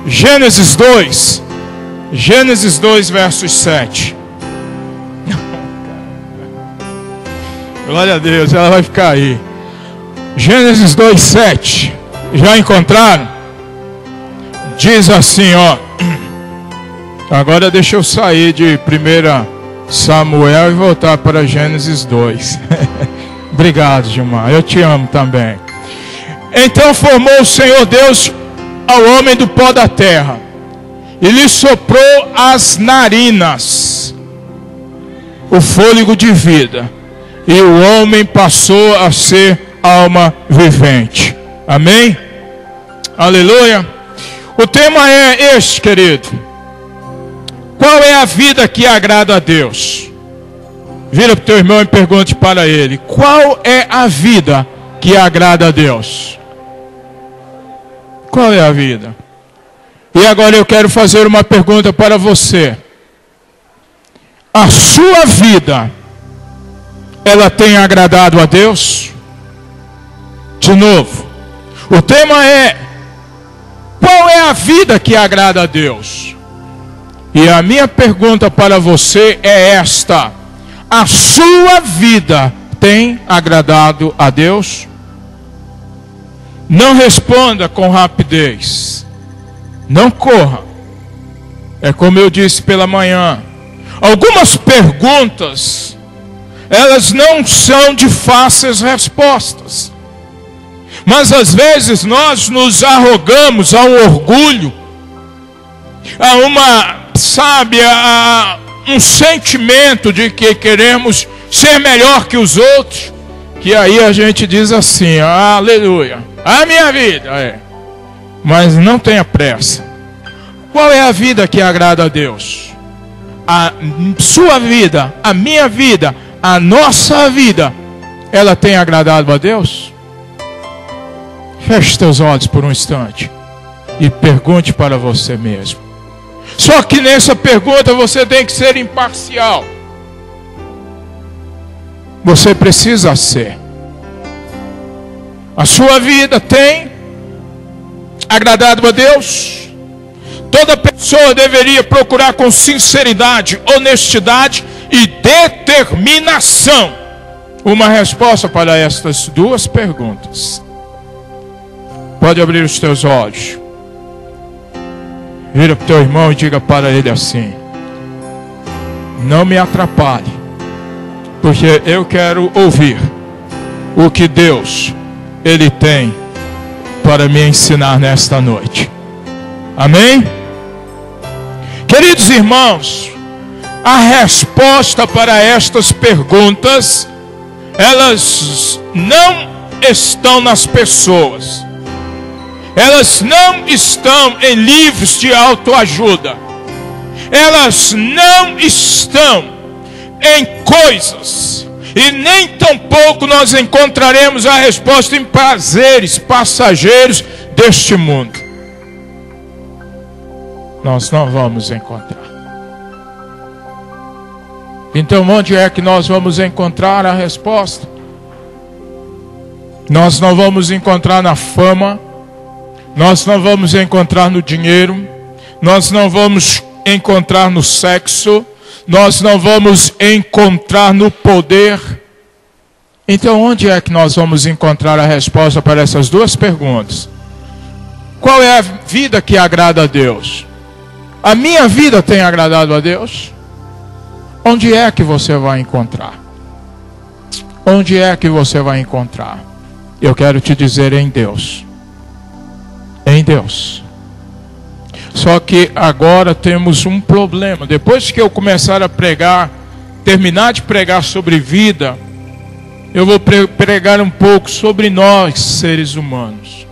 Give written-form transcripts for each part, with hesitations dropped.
Gênesis 2. Gênesis 2, versos 7. Glória a Deus, ela vai ficar aí. Gênesis 2, 7. Já encontraram? Diz assim, ó. Agora deixa eu sair de 1 Samuel e voltar para Gênesis 2. Obrigado, Gilmar. Eu te amo também. Então formou o Senhor Deus ao homem do pó da terra, e lhe soprou as narinas o fôlego de vida, e o homem passou a ser alma vivente. Amém? Aleluia. O tema é este, querido. Qual é a vida que agrada a Deus? Vira para o teu irmão e pergunte para ele: qual é a vida que agrada a Deus? Qual é a vida? E agora eu quero fazer uma pergunta para você. A sua vida, ela tem agradado a Deus? De novo, o tema é: qual é a vida que agrada a Deus? E a minha pergunta para você é esta: a sua vida tem agradado a Deus? Não responda com rapidez. Não corra. É como eu disse pela manhã. Algumas perguntas, elas não são de fáceis respostas. Mas às vezes nós nos arrogamos a um orgulho, a um sentimento de que queremos ser melhor que os outros, que aí a gente diz assim: aleluia, a minha vida é. Mas não tenha pressa. Qual é a vida que agrada a Deus? A sua vida, a minha vida, a nossa vida, ela tem agradado a Deus? Feche teus olhos por um instante e pergunte para você mesmo. Só que nessa pergunta você tem que ser imparcial. Você precisa ser. A sua vida tem agradado a Deus? Toda pessoa deveria procurar com sinceridade, honestidade e determinação uma resposta para estas duas perguntas. Pode abrir os teus olhos. Vira para o teu irmão e diga para ele assim: não me atrapalhe, porque eu quero ouvir o que Deus, Ele tem para me ensinar nesta noite. Amém? Queridos irmãos, a resposta para estas perguntas, elas não estão nas pessoas. Elas não estão em livros de autoajuda. Elas não estão em coisas. E nem tampouco nós encontraremos a resposta em prazeres passageiros deste mundo. Nós não vamos encontrar. Então onde é que nós vamos encontrar a resposta? Nós não vamos encontrar na fama. Nós não vamos encontrar no dinheiro. Nós não vamos encontrar no sexo. Nós não vamos encontrar no poder. Então onde é que nós vamos encontrar a resposta para essas duas perguntas? Qual é a vida que agrada a Deus? A minha vida tem agradado a Deus? Onde é que você vai encontrar? Onde é que você vai encontrar? Eu quero te dizer: em Deus. Em Deus. Só que agora temos um problema. Depois que eu começar a pregar, terminar de pregar sobre vida, eu vou pregar um pouco sobre nós, seres humanos.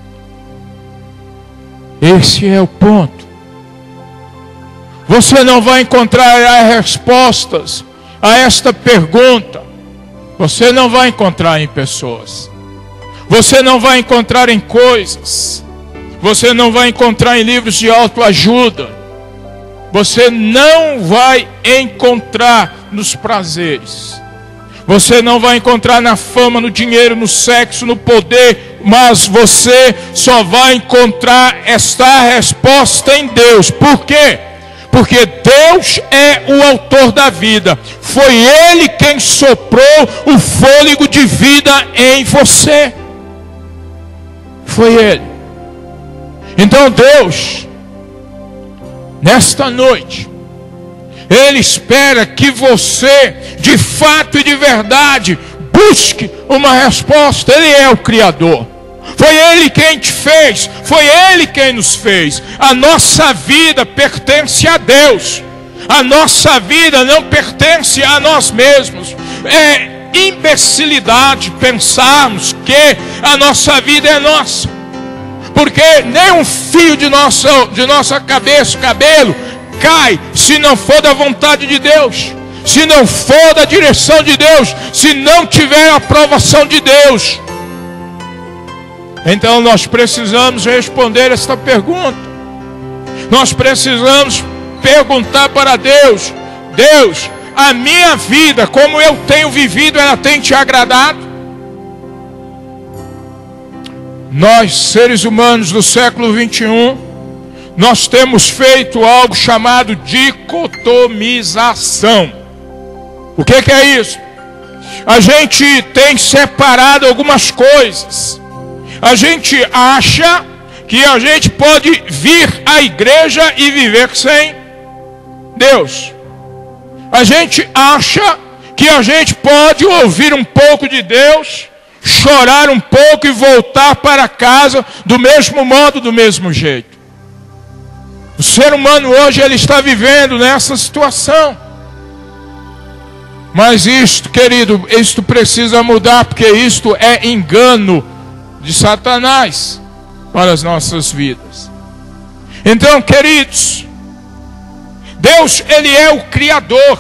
Esse é o ponto. Você não vai encontrar respostas a esta pergunta. Você não vai encontrar em pessoas. Você não vai encontrar em coisas. Você não vai encontrar em livros de autoajuda. Você não vai encontrar nos prazeres. Você não vai encontrar na fama, no dinheiro, no sexo, no poder mas você só vai encontrar esta resposta em Deus. Por quê? Porque Deus é o autor da vida. Foi Ele quem soprou o fôlego de vida em você. Foi Ele. Então Deus, nesta noite, Ele espera que você, de fato e de verdade, busque uma resposta. Ele é o Criador. Foi Ele quem te fez. Foi Ele quem nos fez. A nossa vida pertence a Deus. A nossa vida não pertence a nós mesmos. É imbecilidade pensarmos que a nossa vida é nossa. Porque nem um fio de nossa cabeça, cabelo, cai se não for da vontade de Deus. Se não for da direção de Deus. Se não tiver a aprovação de Deus. Então nós precisamos responder esta pergunta. Nós precisamos perguntar para Deus: Deus, a minha vida, como eu tenho vivido, ela tem te agradado? Nós, seres humanos do século 21, nós temos feito algo chamado dicotomização. O que é isso? A gente tem separado algumas coisas. A gente acha que a gente pode vir à igreja e viver sem Deus. A gente acha que a gente pode ouvir um pouco de Deus, chorar um pouco e voltar para casa do mesmo modo, do mesmo jeito. O ser humano hoje, ele está vivendo nessa situação. Mas isto, querido, isto precisa mudar, porque isto é engano de Satanás para as nossas vidas. Então, queridos, Deus, Ele é o Criador.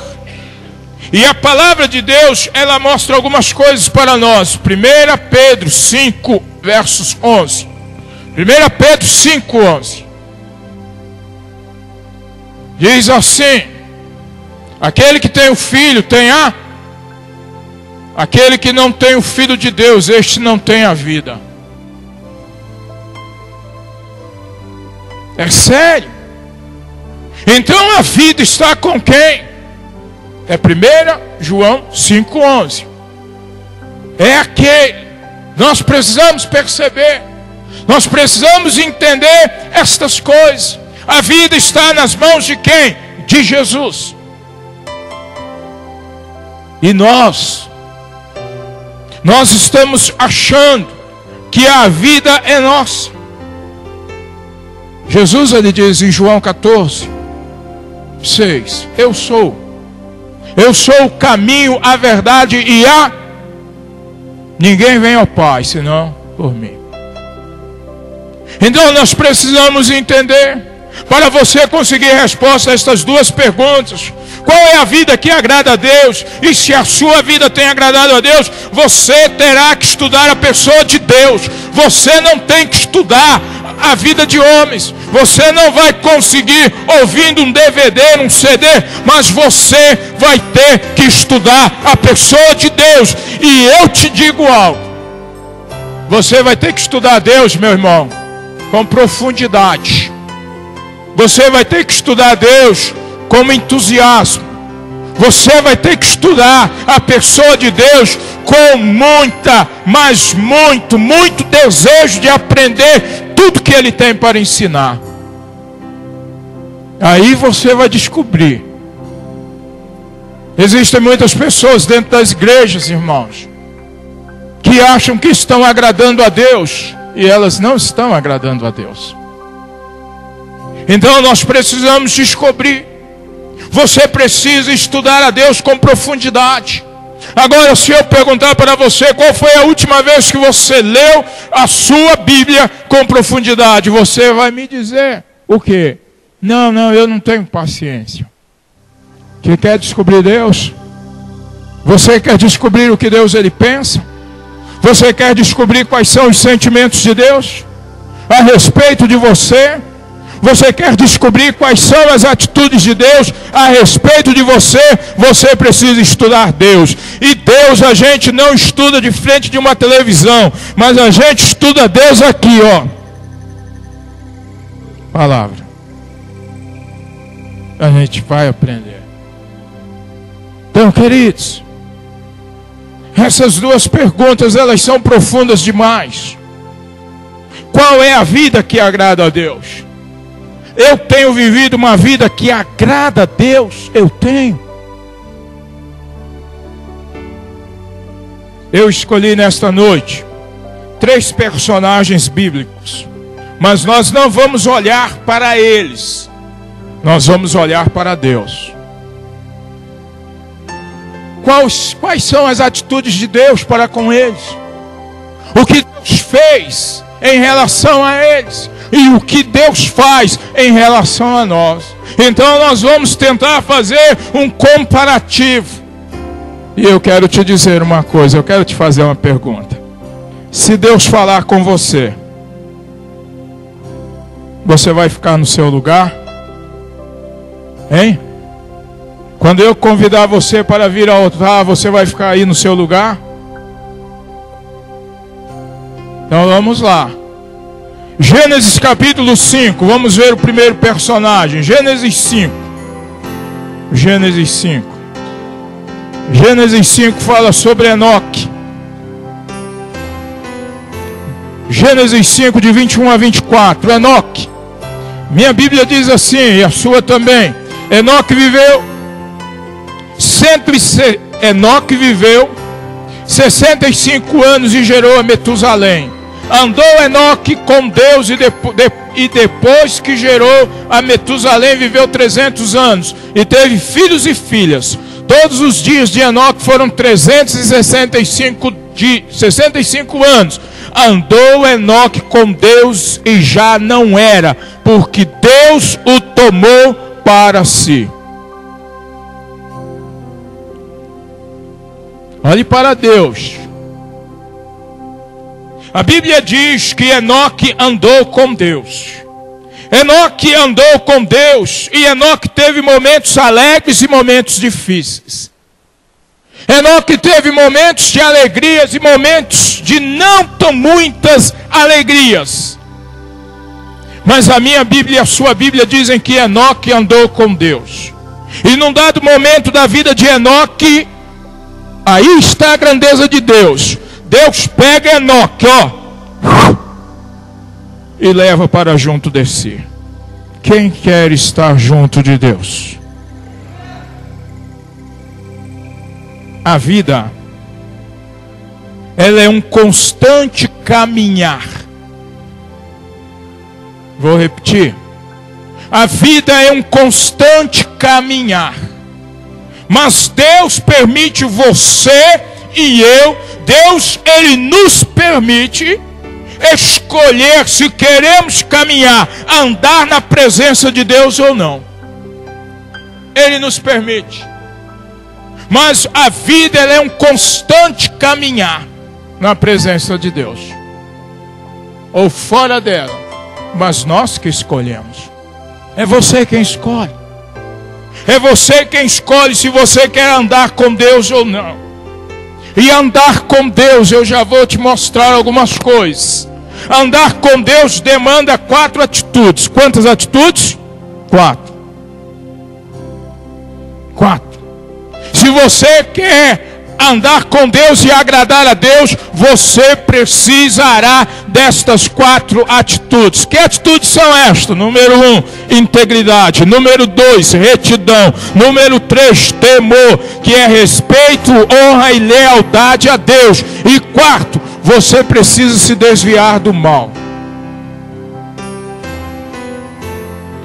E a palavra de Deus, ela mostra algumas coisas para nós. 1 Pedro 5, versos 11. 1 Pedro 5, 11. Diz assim: aquele que tem o Filho tem a... Aquele que não tem o Filho de Deus, este não tem a vida. É sério. Então a vida está com quem? É 1 João 5,11. É aquele. Nós precisamos perceber. Nós precisamos entender estas coisas. A vida está nas mãos de quem? De Jesus. E nós estamos achando que a vida é nossa. Jesus, ele diz em João 14, 6, eu sou o caminho, a verdade e a... Ninguém vem ao Pai, senão por mim. Então nós precisamos entender, para você conseguir resposta a estas duas perguntas: qual é a vida que agrada a Deus? E se a sua vida tem agradado a Deus, você terá que estudar a pessoa de Deus. Você não tem que estudar a vida de homens. Você não vai conseguir ouvindo um DVD, um CD, mas você vai ter que estudar a pessoa de Deus. E eu te digo algo: você vai ter que estudar a Deus, meu irmão, com profundidade. Você vai ter que estudar a Deus com entusiasmo. Você vai ter que estudar a pessoa de Deus com muita, mas muito desejo de aprender tudo que Ele tem para ensinar. Aí você vai descobrir. Existem muitas pessoas dentro das igrejas, irmãos, que acham que estão agradando a Deus, e elas não estão agradando a Deus. Então nós precisamos descobrir. Você precisa estudar a Deus com profundidade. Agora, se eu perguntar para você qual foi a última vez que você leu a sua Bíblia com profundidade, você vai me dizer o quê? Não, eu não tenho paciência. Que quer descobrir Deus? Você quer descobrir o que Deus ele pensa? Você quer descobrir quais são os sentimentos de Deus a respeito de você? Você quer descobrir quais são as atitudes de Deus a respeito de você? Você precisa estudar Deus. E Deus a gente não estuda de frente de uma televisão, mas a gente estuda Deus aqui, ó. Palavra. A gente vai aprender. Então, queridos, essas duas perguntas, elas são profundas demais. Qual é a vida que agrada a Deus? Eu tenho vivido uma vida que agrada a Deus? Eu tenho. Eu escolhi nesta noite 3 personagens bíblicos, mas nós não vamos olhar para eles, nós vamos olhar para Deus. Quais são as atitudes de Deus para com eles? O que Deus fez em relação a eles e o que Deus faz em relação a nós. Então nós vamos tentar fazer um comparativo. E eu quero te dizer uma coisa, eu quero te fazer uma pergunta. Se Deus falar com você, você vai ficar no seu lugar? Hein? Quando eu convidar você para vir ao altar, você vai ficar aí no seu lugar? Então vamos lá. Gênesis capítulo 5, vamos ver o primeiro personagem. Gênesis 5. Gênesis 5. Gênesis 5 fala sobre Enoque. Gênesis 5 de 21 a 24. Enoque. Minha Bíblia diz assim, e a sua também. Enoque viveu 65 anos e gerou a Metusalém. Andou Enoque com Deus e depois que gerou a Metusalém viveu 300 anos e teve filhos e filhas. Todos os dias de Enoque foram 365 anos. Andou Enoque com Deus e já não era, porque Deus o tomou para si. Olhe para Deus. A Bíblia diz que Enoque andou com Deus. Enoque andou com Deus e Enoque teve momentos alegres e momentos difíceis. Enoque teve momentos de alegrias e momentos de não tão muitas alegrias. Mas a minha Bíblia e a sua Bíblia dizem que Enoque andou com Deus. E num dado momento da vida de Enoque, aí está a grandeza de Deus. Deus pega Enoque, ó, e leva para junto de si. Quem quer estar junto de Deus? A vida, ela é um constante caminhar. Vou repetir. A vida é um constante caminhar. Mas Deus permite você e eu, Deus, Ele nos permite escolher se queremos caminhar, andar na presença de Deus ou não. Ele nos permite. Mas a vida, ela é um constante caminhar na presença de Deus, ou fora dela, mas nós que escolhemos. É você quem escolhe. É você quem escolhe se você quer andar com Deus ou não. E andar com Deus, eu já vou te mostrar algumas coisas. Andar com Deus demanda 4 atitudes. Quantas atitudes? 4. Se você quer andar com Deus e agradar a Deus, você precisará destas 4 atitudes. Que atitudes são estas? Número 1, integridade. Número 2, retidão. Número 3, temor, que é respeito, honra e lealdade a Deus. E 4, você precisa se desviar do mal.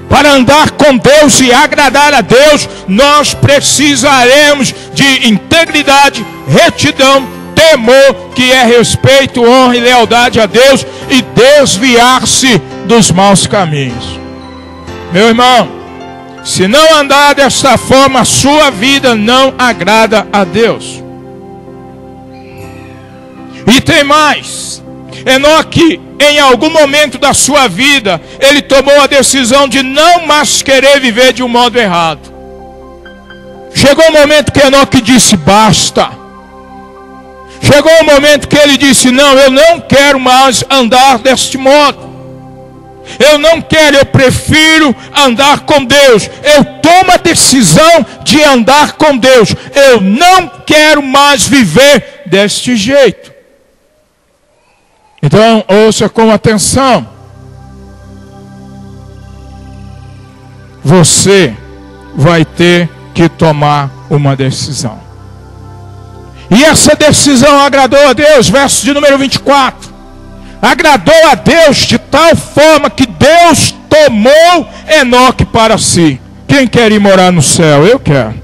Para andar com Deus e agradar a Deus, nós precisaremos de integridade, retidão, temor, que é respeito, honra e lealdade a Deus, e desviar-se dos maus caminhos. Meu irmão, se não andar desta forma, a sua vida não agrada a Deus. E tem mais. Enoque, em algum momento da sua vida, ele tomou a decisão de não mais querer viver de um modo errado. Chegou um momento que Enoque disse: basta. Chegou um momento que ele disse: não, eu não quero mais andar deste modo. Eu não quero, eu prefiro andar com Deus. Eu tomo a decisão de andar com Deus. Eu não quero mais viver deste jeito. Então, ouça com atenção. Você vai ter que tomar uma decisão. E essa decisão agradou a Deus, verso de número 24. Agradou a Deus de tal forma que Deus tomou Enoque para si. Quem quer ir morar no céu? Eu quero.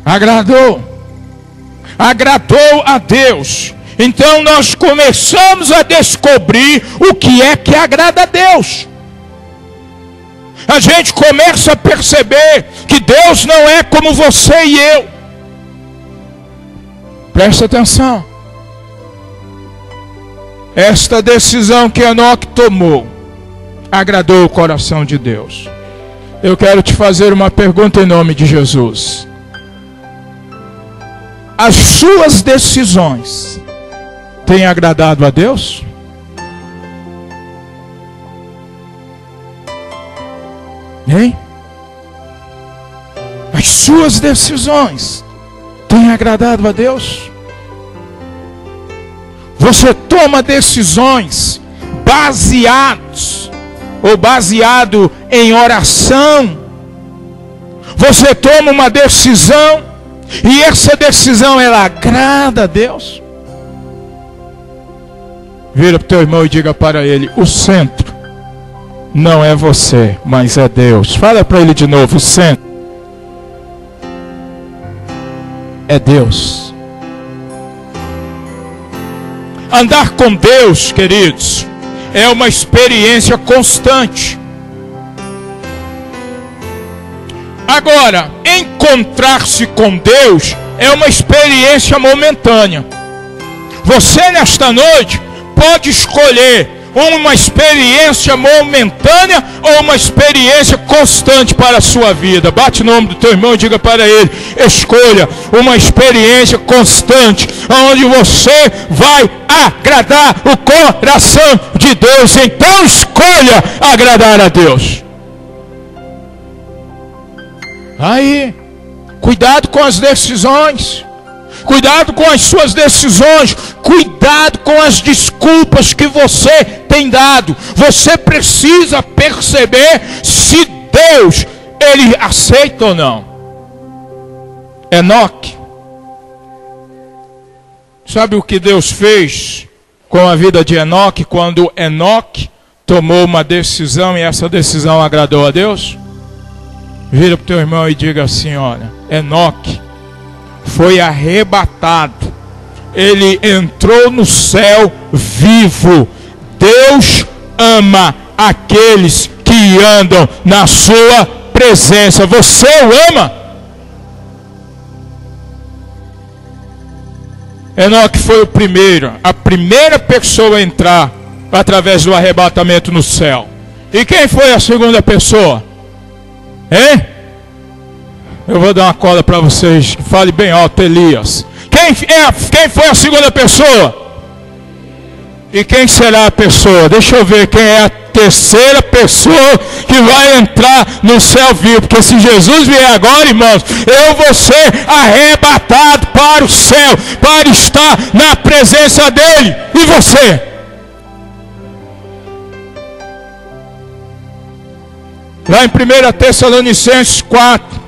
Agradou a Deus. Então nós começamos a descobrir o que é que agrada a Deus. A gente começa a perceber que Deus não é como você e eu. Presta atenção. Esta decisão que Enoque tomou agradou o coração de Deus. Eu quero te fazer uma pergunta em nome de Jesus. As suas decisões têm agradado a Deus? Hein? As suas decisões têm agradado a Deus? Você toma decisões baseado em oração. Você toma uma decisão e essa decisão ela agrada a Deus. Vira para o teu irmão e diga para ele: o centro não é você, mas é Deus. Fala para ele de novo: o centro é Deus. Andar com Deus, queridos, é uma experiência constante. Agora, encontrar-se com Deus é uma experiência momentânea. Você nesta noite pode escolher uma experiência momentânea ou uma experiência constante para a sua vida. Bate o nome do teu irmão e diga para ele: escolha uma experiência constante, onde você vai agradar o coração de Deus. Então escolha agradar a Deus. Aí, cuidado com as decisões. Cuidado com as suas decisões. Cuidado com as desculpas que você tem dado. Você precisa perceber se Deus, Ele aceita ou não. Enoque. Sabe o que Deus fez com a vida de Enoque quando Enoque tomou uma decisão e essa decisão agradou a Deus? Vira para o teu irmão e diga assim: olha, Enoque foi arrebatado. Ele entrou no céu vivo. Deus ama aqueles que andam na sua presença. Você o ama? Enoque foi a primeira pessoa a entrar através do arrebatamento no céu. E quem foi a segunda pessoa? Hein? Eu vou dar uma cola para vocês. Fale bem alto: Elias. Quem foi a segunda pessoa? E quem será a pessoa? Deixa eu ver quem é a terceira pessoa que vai entrar no céu vivo. Porque se Jesus vier agora, irmãos, eu vou ser arrebatado para o céu, para estar na presença dele. E você? Lá em 1 Tessalonicenses 4,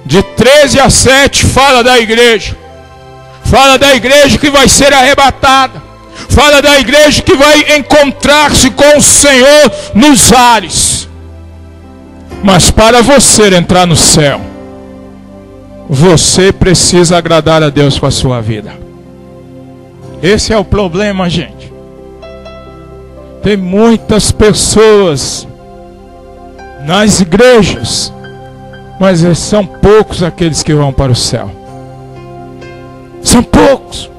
de 13 a 7, fala da igreja. Fala da igreja que vai ser arrebatada. Fala da igreja que vai encontrar-se com o Senhor nos ares. Mas para você entrar no céu, você precisa agradar a Deus com a sua vida. Esse é o problema, gente. Tem muitas pessoas nas igrejas, mas são poucos aqueles que vão para o céu. São poucos.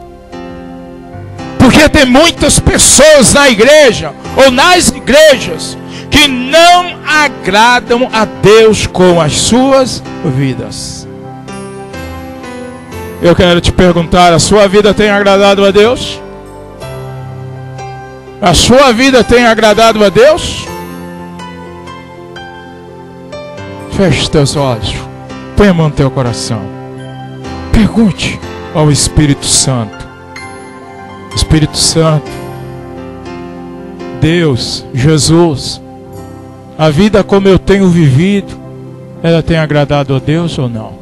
Porque tem muitas pessoas na igreja, ou nas igrejas, que não agradam a Deus com as suas vidas. Eu quero te perguntar, a sua vida tem agradado a Deus? A sua vida tem agradado a Deus? Feche teus olhos, põe a mão no teu coração. Pergunte ao Espírito Santo. Espírito Santo, Deus, Jesus, a vida como eu tenho vivido, ela tem agradado a Deus ou não?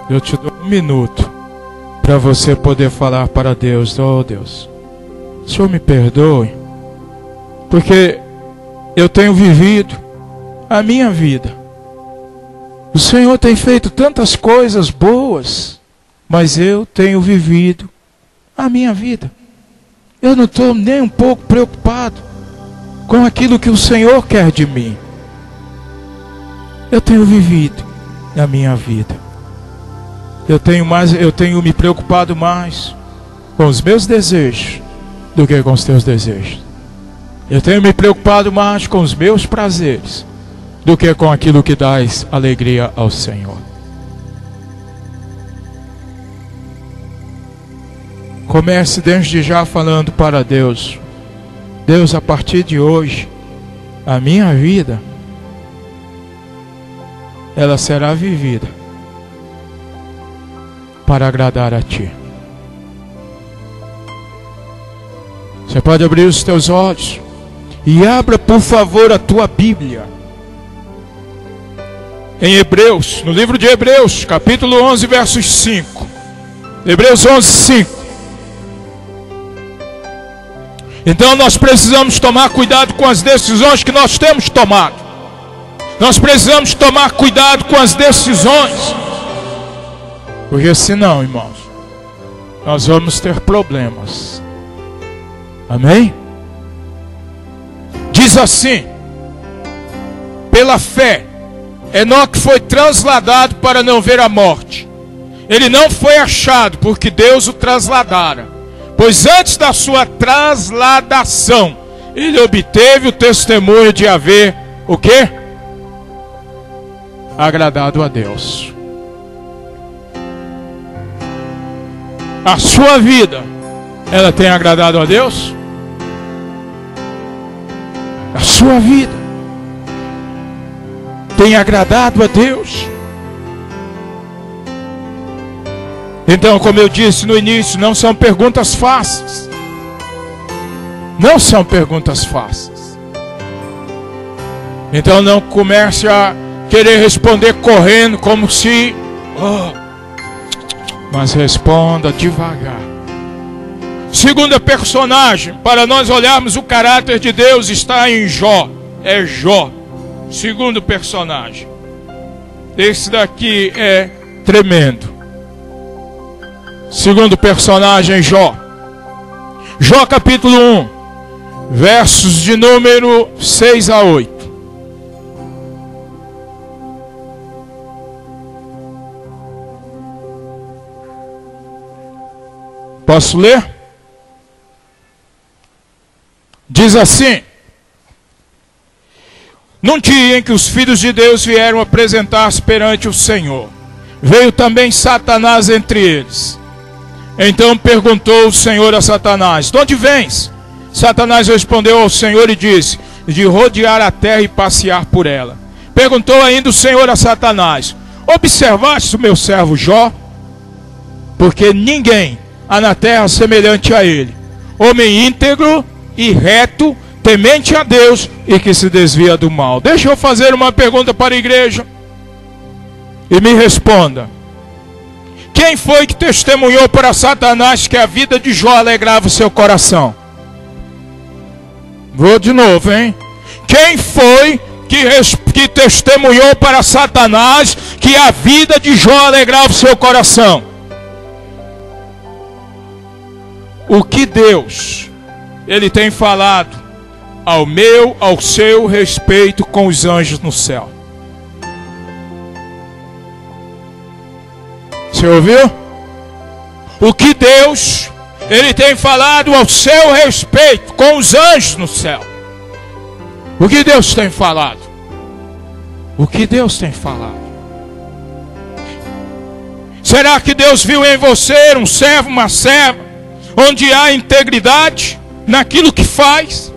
Eu te dou 1 minuto para você poder falar para Deus: oh Deus, o Senhor me perdoe, porque eu tenho vivido a minha vida. O Senhor tem feito tantas coisas boas, mas eu tenho vivido a minha vida. Eu não estou nem um pouco preocupado com aquilo que o Senhor quer de mim. Eu tenho vivido a minha vida. Eu tenho me preocupado mais com os meus desejos do que com os teus desejos. Eu tenho me preocupado mais com os meus prazeres do que com aquilo que dás alegria ao Senhor. Comece desde já falando para Deus: Deus, a partir de hoje, a minha vida, ela será vivida para agradar a Ti. Você pode abrir os teus olhos e abra, por favor, a tua Bíblia em Hebreus, no livro de Hebreus, capítulo 11, versos 5. Hebreus 11, 5. Então nós precisamos tomar cuidado com as decisões que nós temos tomado. Nós precisamos tomar cuidado com as decisões, porque senão, irmãos, nós vamos ter problemas. Amém? Diz assim: pela fé, Enoque foi transladado para não ver a morte. Ele não foi achado, porque Deus o trasladara. Pois antes da sua trasladação, ele obteve o testemunho de haver o quê? Agradado a Deus. A sua vida, ela tem agradado a Deus? A sua vida tem agradado a Deus? Então, como eu disse no início, não são perguntas fáceis. Não são perguntas fáceis. Então não comece a querer responder correndo como se... mas responda devagar. Segunda personagem, para nós olharmos o caráter de Deus, está em Jó. É Jó. Segundo personagem. Esse daqui é tremendo. Segundo personagem, Jó. Jó capítulo 1, versos de número 6 a 8. Posso ler? Diz assim: num dia em que os filhos de Deus vieram apresentar-se perante o Senhor, veio também Satanás entre eles. Então perguntou o Senhor a Satanás: de onde vens? Satanás respondeu ao Senhor e disse: de rodear a terra e passear por ela. Perguntou ainda o Senhor a Satanás: observaste o meu servo Jó? Porque ninguém há na terra semelhante a ele, homem íntegro e reto, temente a Deus e que se desvia do mal. Deixa eu fazer uma pergunta para a igreja e me responda: quem foi que testemunhou para Satanás que a vida de Jó alegrava o seu coração? Vou de novo, hein? Quem foi que testemunhou para Satanás que a vida de Jó alegrava o seu coração? O que Deus, Ele tem falado ao meu, ao seu respeito com os anjos no céu? Você ouviu? O que Deus, Ele tem falado ao seu respeito com os anjos no céu. O que Deus tem falado? O que Deus tem falado? Será que Deus viu em você um servo, uma serva, onde há integridade naquilo que faz?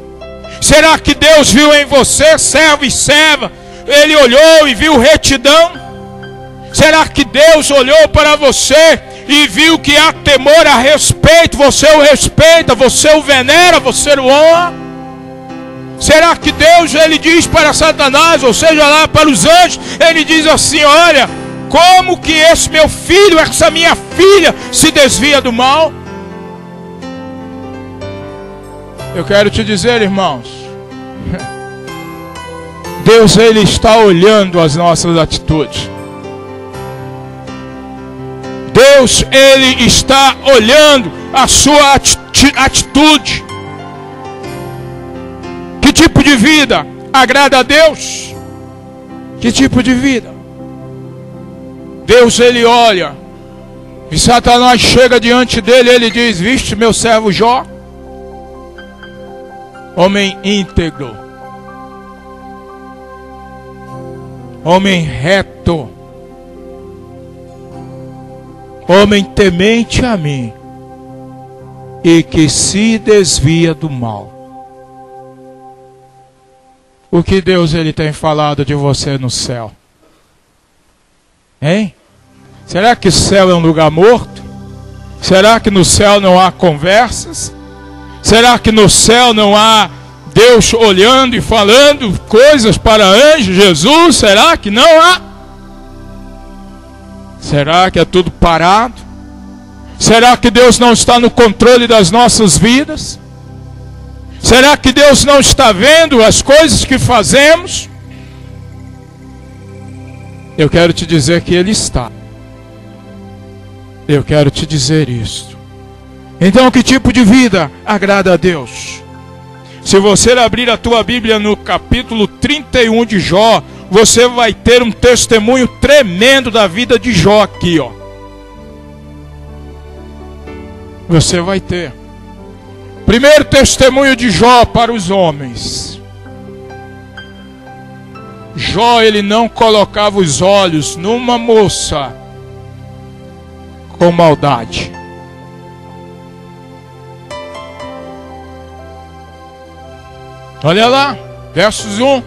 Será que Deus viu em você, servo e serva, Ele olhou e viu retidão? Será que Deus olhou para você e viu que há temor a respeito? Você o respeita, você o venera, você o honra? Será que Deus, Ele diz para Satanás, ou seja lá para os anjos, Ele diz assim: olha, como que esse meu filho, essa minha filha se desvia do mal? Eu quero te dizer, irmãos, Deus, Ele está olhando as nossas atitudes. Deus, Ele está olhando a sua atitude. Que tipo de vida agrada a Deus? Que tipo de vida? Deus, Ele olha, e Satanás chega diante dele, Ele diz: viste meu servo Jó? Homem íntegro, homem reto, homem temente a mim, e que se desvia do mal. O que Deus, Ele tem falado de você no céu? Hein? Será que o céu é um lugar morto? Será que no céu não há conversas? Será que no céu não há Deus olhando e falando coisas para anjos, Jesus? Será que não há? Será que é tudo parado? Será que Deus não está no controle das nossas vidas? Será que Deus não está vendo as coisas que fazemos? Eu quero te dizer que Ele está. Eu quero te dizer isso. Então, que tipo de vida agrada a Deus? Se você abrir a tua Bíblia no capítulo 31 de Jó, você vai ter um testemunho tremendo da vida de Jó aqui, ó. Você vai ter. Primeiro testemunho de Jó para os homens. Jó, ele não colocava os olhos numa moça com maldade. Olha lá, versos 1.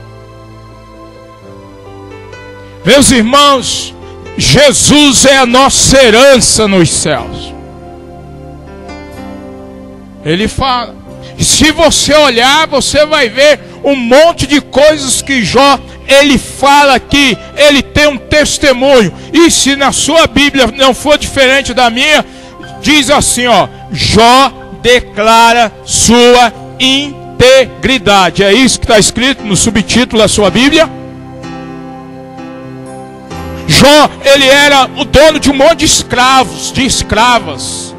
Meus irmãos, Jesus é a nossa herança nos céus. Ele fala. E se você olhar, você vai ver um monte de coisas que Jó, ele fala aqui. Ele tem um testemunho. E se na sua Bíblia não for diferente da minha, diz assim, ó: Jó declara sua integridade. É isso que está escrito no subtítulo da sua Bíblia? Jó, ele era o dono de um monte de escravos, de escravas.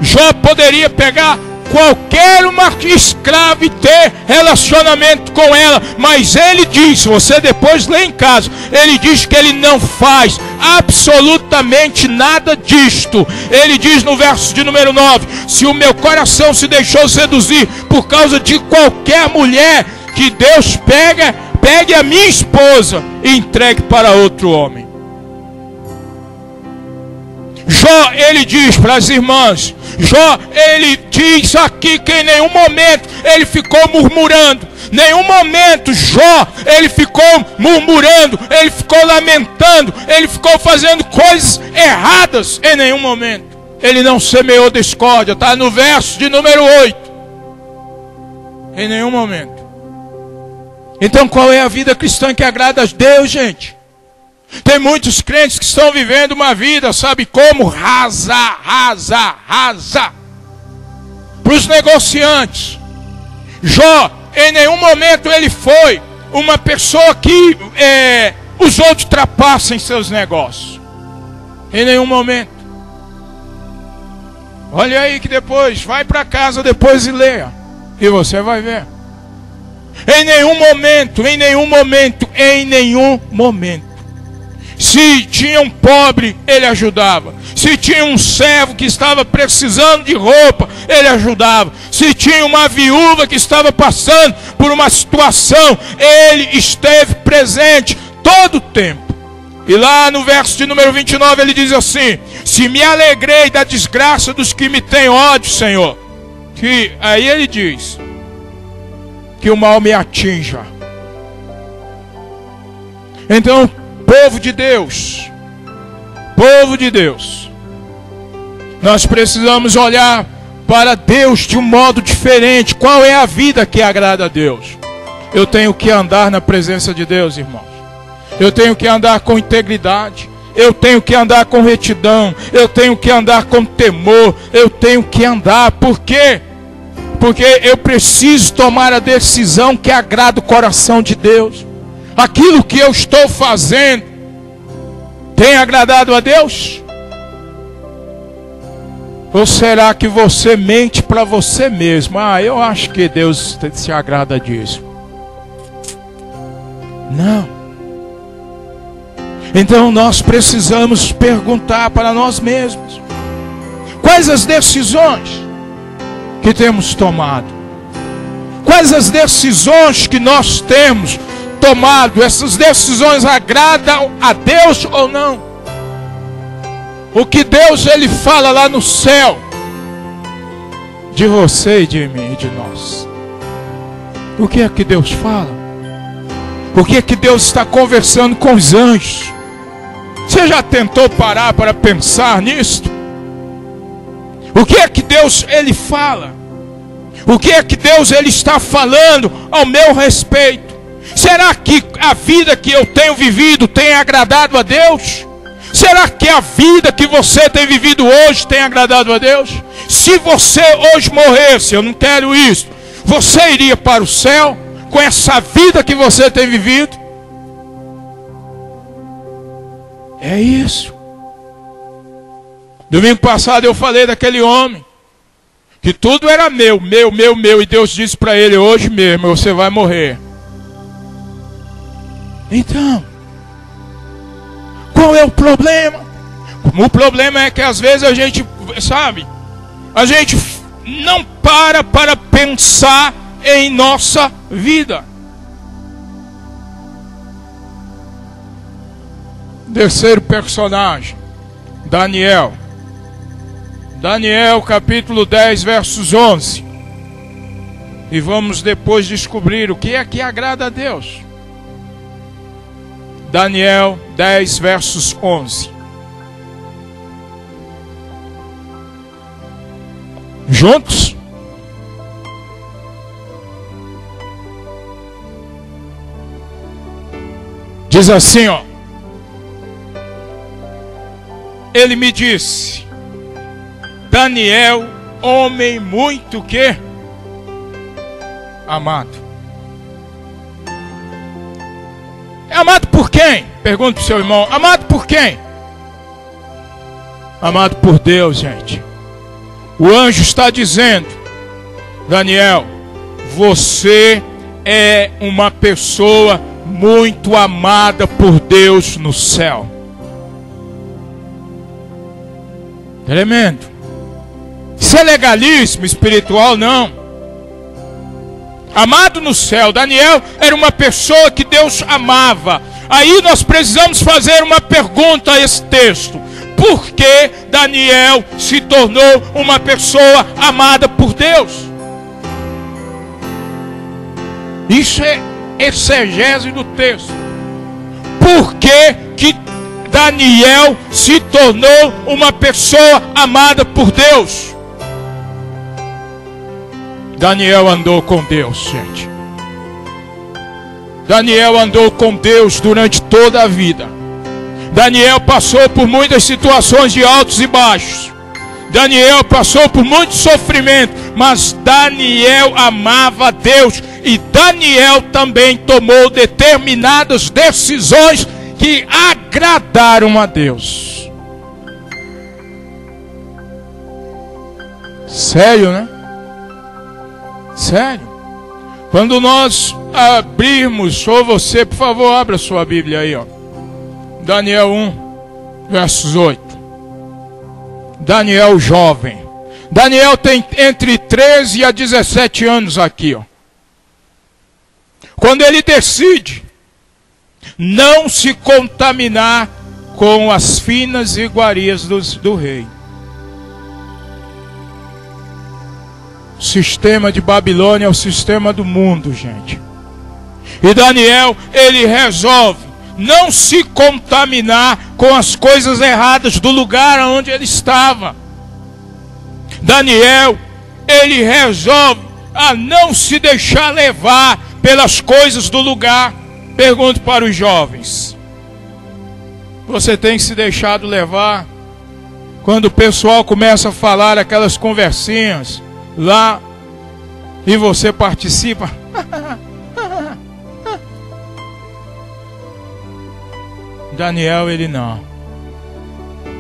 Jó poderia pegar qualquer uma escrava e ter relacionamento com ela, mas ele diz, você depois lê em casa, ele diz que ele não faz absolutamente nada disto. Ele diz no verso de número 9: se o meu coração se deixou seduzir por causa de qualquer mulher, que Deus pegue a minha esposa e entregue para outro homem. Jó, ele diz para as irmãs, Jó, ele diz aqui que em nenhum momento ele ficou murmurando. Nenhum momento Jó, ele ficou murmurando, ele ficou lamentando, ele ficou fazendo coisas erradas. Em nenhum momento. Ele não semeou discórdia, está no verso de número 8. Em nenhum momento. Então qual é a vida cristã que agrada a Deus, gente? Tem muitos crentes que estão vivendo uma vida, sabe como? Rasa. Para os negociantes. Jó, em nenhum momento ele foi uma pessoa que usou de trapaça em seus negócios. Em nenhum momento. Olha aí que depois, vai para casa depois e leia. E você vai ver. Em nenhum momento. Se tinha um pobre, ele ajudava. Se tinha um servo que estava precisando de roupa, ele ajudava. Se tinha uma viúva que estava passando por uma situação, ele esteve presente todo o tempo. E lá no verso de número 29 ele diz assim: se me alegrei da desgraça dos que me têm ódio, Senhor, que aí ele diz que o mal me atinja. Então, povo de Deus, nós precisamos olhar para Deus de um modo diferente. Qual é a vida que agrada a Deus? Eu tenho que andar na presença de Deus, irmãos. Eu tenho que andar com integridade. Eu tenho que andar com retidão. Eu tenho que andar com temor. Eu tenho que andar. Por quê? Porque eu preciso tomar a decisão que agrada o coração de Deus. Aquilo que eu estou fazendo tem agradado a Deus? Ou será que você mente para você mesmo? Eu acho que Deus se agrada disso. Não. Então nós precisamos perguntar para nós mesmos: quais as decisões que temos tomado? Quais as decisões que nós temos tomado? Essas decisões agradam a Deus ou não? O que Deus ele fala lá no céu de você e de mim e de nós? O que é que Deus fala? O que é que Deus está conversando com os anjos? Você já tentou parar para pensar nisto? O que é que Deus ele fala? O que é que Deus ele está falando ao meu respeito? Será que a vida que eu tenho vivido tem agradado a Deus? Será que a vida que você tem vivido hoje tem agradado a Deus? Se você hoje morresse, eu não quero isso, você iria para o céu com essa vida que você tem vivido? É isso. Domingo passado eu falei daquele homem que tudo era meu, e Deus disse para ele: hoje mesmo você vai morrer. Então, qual é o problema? O problema é que às vezes a gente, a gente não para pensar em nossa vida. Terceiro personagem, Daniel. Daniel capítulo 10, versos 11. E vamos depois descobrir o que é que agrada a Deus. Daniel 10, versos 11. Juntos? Diz assim, ó: ele me disse: Daniel, homem muito que amado. É amado por quem? Pergunta para o seu irmão: amado por quem? Amado por Deus, gente. O anjo está dizendo: Daniel, você é uma pessoa muito amada por Deus no céu. Tremendo. Isso é legalismo espiritual? Não. Amado no céu. Daniel era uma pessoa que Deus amava. Aí nós precisamos fazer uma pergunta a esse texto: por que Daniel se tornou uma pessoa amada por Deus? Isso é exegese do texto. Por que Daniel se tornou uma pessoa amada por Deus? Daniel andou com Deus, gente. Daniel andou com Deus durante toda a vida. Daniel passou por muitas situações de altos e baixos. Daniel passou por muito sofrimento, mas Daniel amava a Deus. E Daniel também tomou determinadas decisões que agradaram a Deus. Sério, né? Sério. Quando nós abrirmos, ou você, por favor, abra sua Bíblia aí, ó. Daniel 1, versos 8. Daniel jovem. Daniel tem entre 13 a 17 anos aqui, ó. Quando ele decide não se contaminar com as finas iguarias do rei. O sistema de Babilônia é o sistema do mundo, gente. E Daniel, ele resolve não se contaminar com as coisas erradas do lugar onde ele estava. Daniel, ele resolve a não se deixar levar pelas coisas do lugar. Pergunto para os jovens: você tem se deixado levar quando o pessoal começa a falar aquelas conversinhas lá e você participa? Daniel, ele não.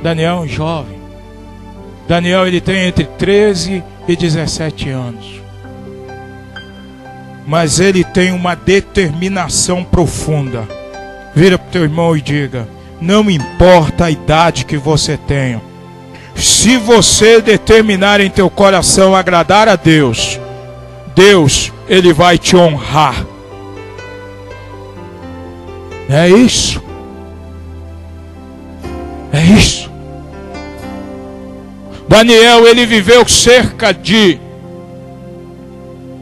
Daniel é um jovem. Daniel, ele tem entre 13 e 17 anos. Mas ele tem uma determinação profunda. Vira para o teu irmão e diga: não importa a idade que você tenha, se você determinar em teu coração agradar a Deus, Deus, ele vai te honrar. É isso. É isso. Daniel, ele viveu cerca de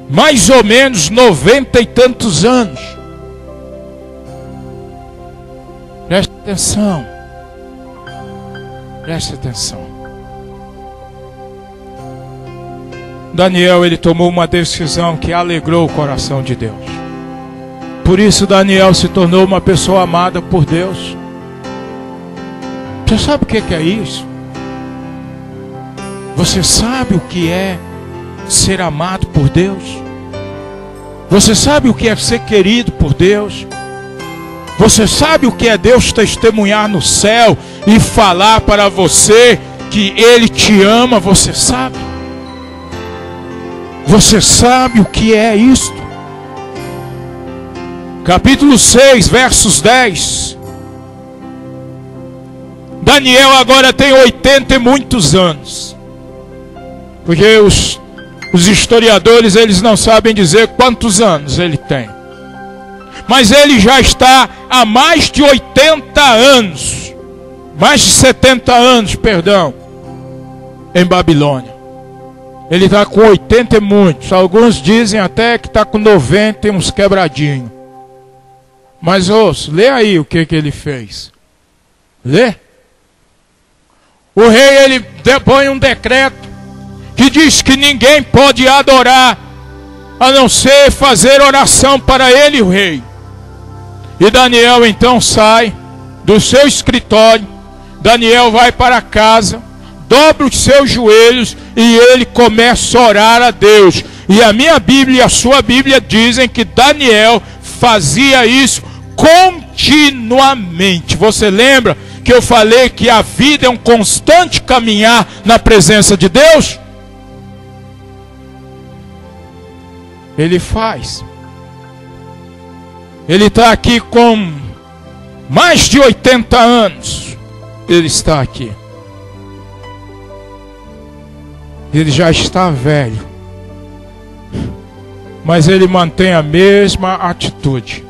mais ou menos 90 e tantos anos. Preste atenção. Preste atenção. Daniel, ele tomou uma decisão que alegrou o coração de Deus. Por isso Daniel se tornou uma pessoa amada por Deus. Você sabe o que é isso? Você sabe o que é ser amado por Deus? Você sabe o que é ser querido por Deus? Você sabe o que é Deus testemunhar no céu e falar para você que Ele te ama? Você sabe? Você sabe o que é isto? Capítulo 6, versos 10. Daniel agora tem 80 e muitos anos. Porque os historiadores, eles não sabem dizer quantos anos ele tem. Mas ele já está há mais de 80 anos. Mais de 70 anos, perdão. Em Babilônia. Ele está com 80 e muitos. Alguns dizem até que está com 90 e uns quebradinhos. Mas ouça, lê aí o que ele fez. Lê. O rei, ele põe um decreto que diz que ninguém pode adorar a não ser fazer oração para ele, o rei. E Daniel então sai do seu escritório. Daniel vai para casa, dobra os seus joelhos e ele começa a orar a Deus. E a minha Bíblia e a sua Bíblia dizem que Daniel fazia isso continuamente. Você lembra que eu falei que a vida é um constante caminhar na presença de Deus? Ele faz. Ele está aqui com mais de 80 anos. Ele está aqui. Ele já está velho. Mas ele mantém a mesma atitude.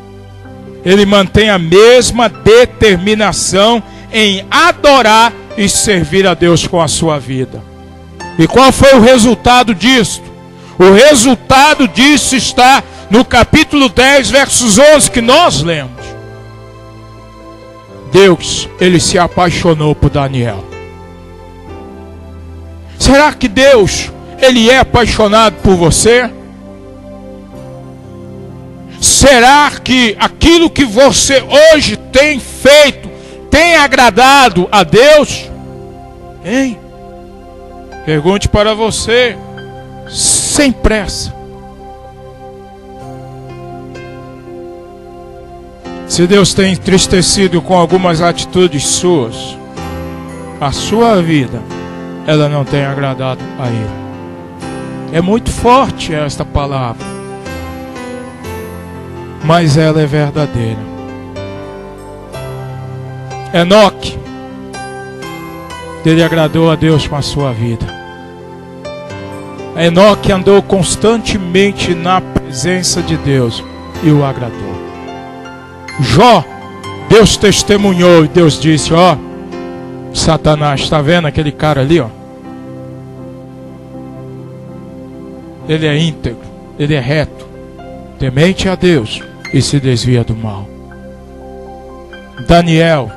Ele mantém a mesma determinação em adorar e servir a Deus com a sua vida. E qual foi o resultado disso? O resultado disso está no capítulo 10, versos 11, que nós lemos. Deus, ele se apaixonou por Daniel. Será que Deus, ele é apaixonado por você? Será que aquilo que você hoje tem feito tem agradado a Deus? Hein? Pergunte para você, sem pressa. Se Deus tem entristecido com algumas atitudes suas, a sua vida, ela não tem agradado a Ele. É muito forte esta palavra, mas ela é verdadeira. Enoque, ele agradou a Deus com a sua vida. Enoque andou constantemente na presença de Deus e o agradou. Jó, Deus testemunhou e Deus disse: ó, Satanás, está vendo aquele cara ali, ó? Ele é íntegro, ele é reto, temente a Deus e se desvia do mal. Daniel,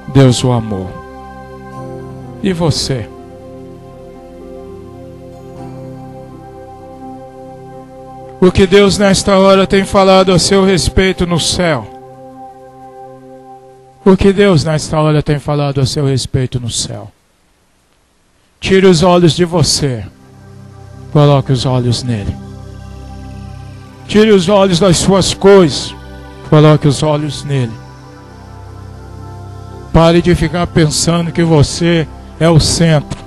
Deus o amou. E você? O que Deus nesta hora tem falado a seu respeito no céu? O que Deus nesta hora tem falado a seu respeito no céu? Tire os olhos de você, coloque os olhos nele. Tire os olhos das suas coisas, coloque os olhos nele. Pare de ficar pensando que você é o centro.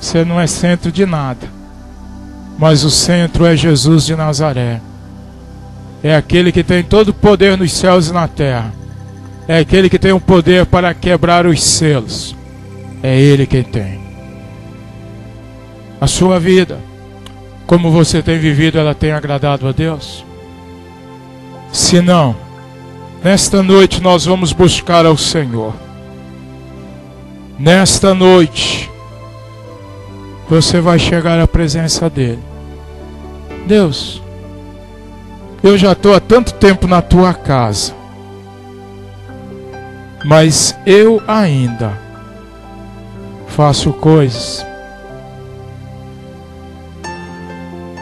Você não é centro de nada. Mas o centro é Jesus de Nazaré. É aquele que tem todo o poder nos céus e na terra. É aquele que tem o poder para quebrar os selos. É Ele quem tem. A sua vida, como você tem vivido, ela tem agradado a Deus? Se não, nesta noite nós vamos buscar ao Senhor. Nesta noite você vai chegar à presença dEle. Deus, eu já estou há tanto tempo na tua casa, mas eu ainda faço coisas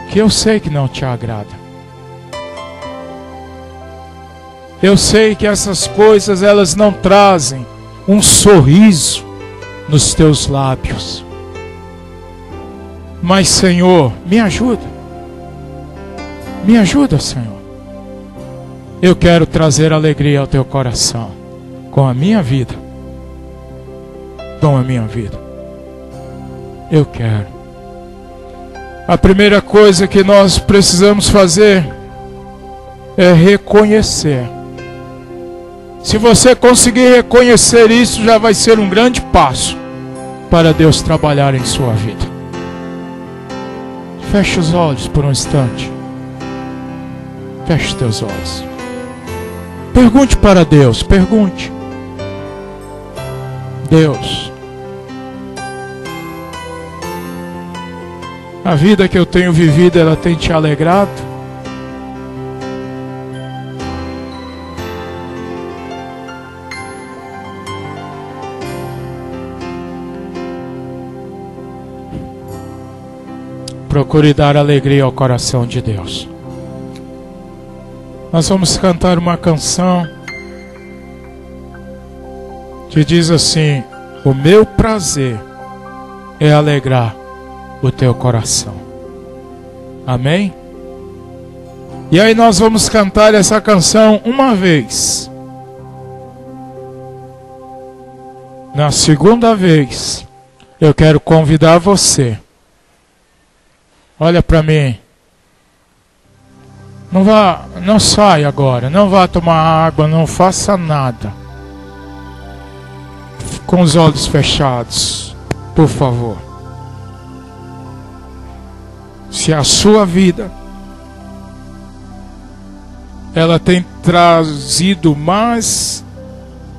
que eu sei que não te agrada. Eu sei que essas coisas, elas não trazem um sorriso nos teus lábios. Mas, Senhor, me ajuda. Me ajuda, Senhor. Eu quero trazer alegria ao teu coração com a minha vida. Com a minha vida. Eu quero. A primeira coisa que nós precisamos fazer é reconhecer. Se você conseguir reconhecer isso, já vai ser um grande passo para Deus trabalhar em sua vida. Feche os olhos por um instante. Feche teus olhos. Pergunte para Deus, pergunte. Deus, a vida que eu tenho vivido, ela tem te alegrado? Procure dar alegria ao coração de Deus. Nós vamos cantar uma canção que diz assim: o meu prazer é alegrar o teu coração. Amém? E aí nós vamos cantar essa canção uma vez. Na segunda vez, eu quero convidar você. Olha para mim. Não saia agora, não vá tomar água, não faça nada. Com os olhos fechados, por favor. Se a sua vida ela tem trazido mais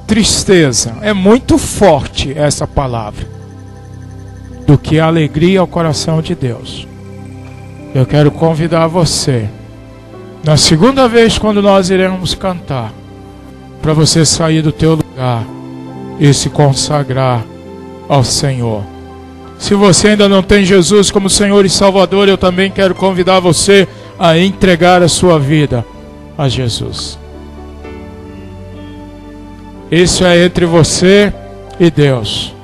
tristeza, é muito forte essa palavra, do que alegria ao coração de Deus. Eu quero convidar você, na segunda vez quando nós iremos cantar, para você sair do teu lugar e se consagrar ao Senhor. Se você ainda não tem Jesus como Senhor e Salvador, eu também quero convidar você a entregar a sua vida a Jesus. Isso é entre você e Deus.